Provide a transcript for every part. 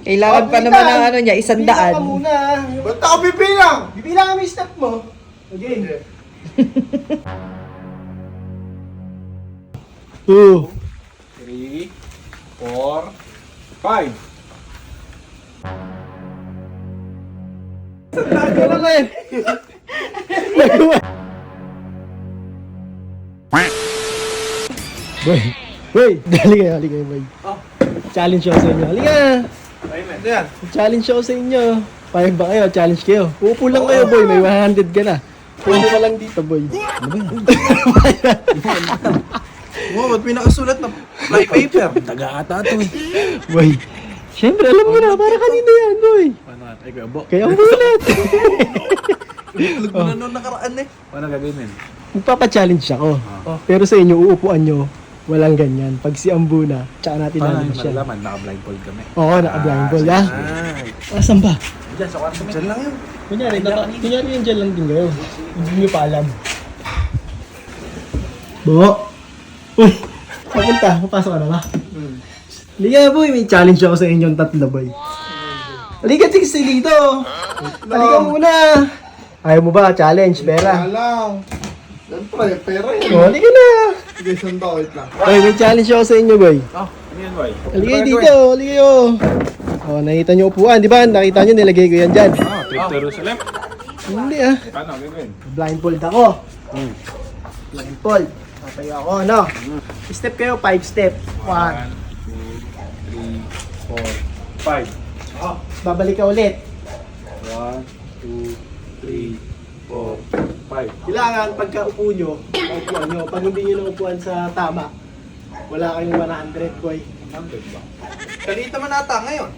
Kailangan pa naman ng ano niya, 100. Bilang ka muna. Ba't ako bibilang? Bibilang kami yung step mo. Again. 2. 3, 4, 5. Ano na eh? Boy, boy, dali kayo, boy. Challenge ako sa inyo. Halika! Ano yan? Challenge ako sa inyo. Payag ba kayo? Challenge kayo. Upo lang kayo, boy. May 100 ka na. Upo ka lang dito, boy. Ano ba yan? Wow, ba't may nakasulat na fly paper? Taga ata ito eh. Boy, syempre alam mo na. Para kanina yan, boy. Paano nga? Ay, Gabo. Kaya ang bulat. Tulog mo na noon nakaraan eh. Paano gagawin? Magpapa-challenge ako. Pero sa inyo, uupuan nyo. Walang ganyan. Pag si Ambuna, tsaka natin Paano lalabas yung siya. malalaman? Naka-blindfold kami. Oo, naka-blindfold, ha? Asan ba? Diyan, sa kwarto mo. Diyan lang yun. Kunyari yung dyan lang din kayo. Hindi nyo pa alam. Bo! Uy! Papunta, papasok ka na ba? Halika boy, may challenge ako sa inyong tatlo boy. Halika chicks, dito! Halika muna! Ayaw mo ba? Challenge, pera. lang. Siyempre, pera yun. O, halika na! Sige, sanda, wait lang. Boy, may challenge ako sa inyo boy. Ano yan, boy? Halika dito, halika yo! O, nakita nyo upuan, di ba? Nakita nyo, nilagay ko yan dyan. Trip to Jerusalem? Hindi ah. Paano gagawin? Blindfold ako. Blindfold. Tatayo ako, no? Step kayo, 5 step. 1. 2, 3, 4, 5. Oh, babalik ka ulit. 1, 2, 3, 4, 5. Kailangan pagka upo nyo, upuan nyo. Pag hindi nyo naupuan sa tama, wala kayong 100, boy. 100 ba? Kalita man ata ngayon.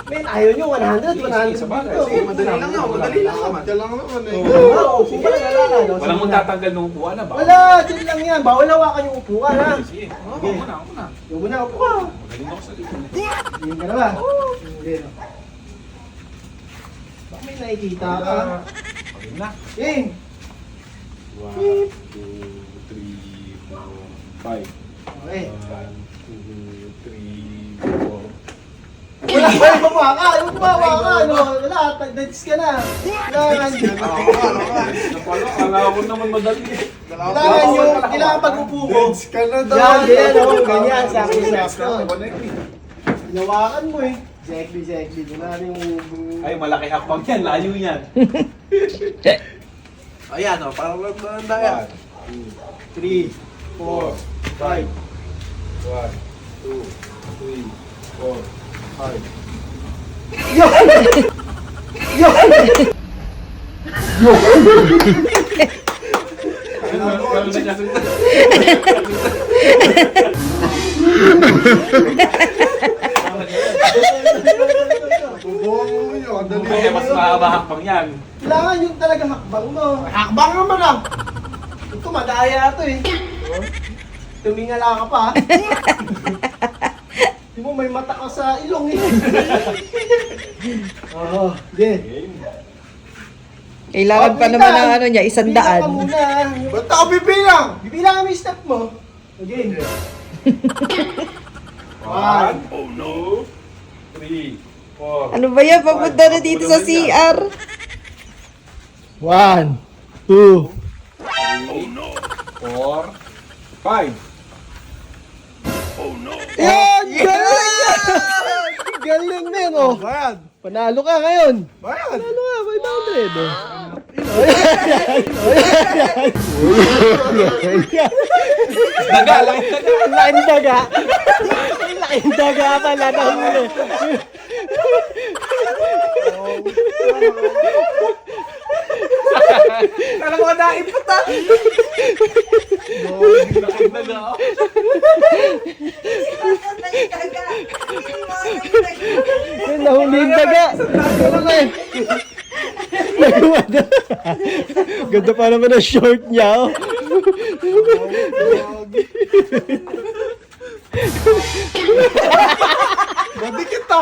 Men, ayaw nyo, 100, 100. Sa bagay. Sige, madali lang naman. Madali lang naman. Madali lang naman eh. Oo, upo ka lang, kailangan. Walang magtatanggal ng upuan na ba? Wala, dyan lang yan. Bawal hawakan yung upuan, ha? Sige. Ako muna, ako muna. Yung muna, upo ka. Magaling ako sa dito. Tingin ka na ba? Hindi, no? Baka may nakikita ka. Okay na. King! 1, 2, 3, 4, 5. Okay. 1, 2, 3, 4. Wala ka, gumawa ka! Gumawa ka, no? Wala, tag-dance ka na. Kailangan Kala ko naman madali. kailangan pag-upo ko. ka na Yan, yan, oh, ganyan, sakto. Hinawakan mo eh. Zekli. Wala rin yung... Ay, malaki hakbang yan. Layo yan. Ayan, o. Parang maganda yan. 3, 4, 5. 1, 2, 3, 4, 5. Kaya mas mahaba hakbang yan. Kailangan yung talaga hakbang mo. Hakbang naman ah! Ito, madaya ito eh. Tumingala ka pa. Di mo may mata ka sa ilong eh. Oo, di. Kailangan pa naman ng ano niya, 100. Bilang ka muna. Ba't ako bibilang? Bibilang kami yung step mo. Again. 1, 2, 3, 4. Ano ba yan? Papunta na dito sa CR. 1, 2, 4, 5. Yan! Galing yan! Galing din, oh. Bayad! Panalo ka ngayon. Bayad! Panalo ka, 500. Oh. Daga lang! Laking daga. Laking daga pala na huli. Kala ko kadain pa ta! Daga! Yung nahuli yung daga. Ano ba eh? Nagawa na. Ganda pa naman ang short niya, oh. Nadikit ta!